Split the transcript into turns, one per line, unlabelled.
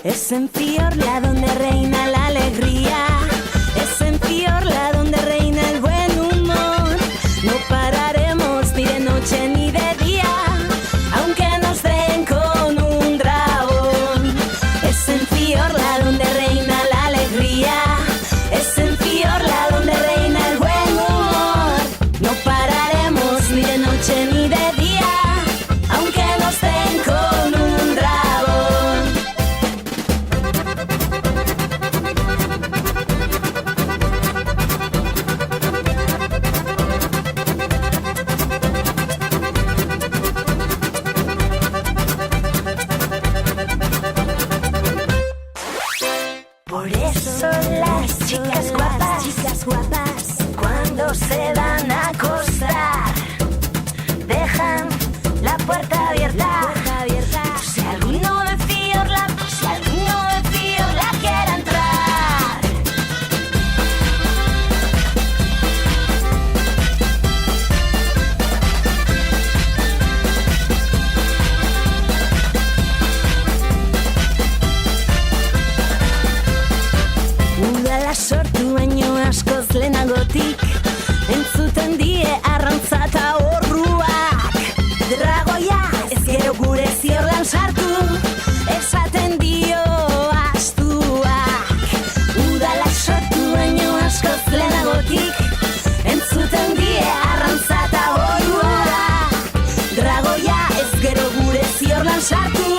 Es en Fiorla donde reina la alegría. Es en Fiorla donde reina el buen humor. No pararemos ni de noche ni de día, aunque nos den con un dragón. Es en Fiorla donde reina la alegría. Es en Fiorla donde reina el buen humor. No pararemos ni de noche ni de día, aunque nos den con un dragón. Por eso las chicas guapas, cuando se dan a acostar, dejan la puerta abierta. Si alguno de Fiorla quiere entrar. Udala sortu baino askoz lehenagotik entzuten die arrantza eta orruak. Dragoia ez gero gure Fiorlan sartu, esaten dio astuak. Udala sortu baino askoz lehenagotik entzuten die arrantza eta orruak. Dragoia ez gero gure Fiorlan sartu,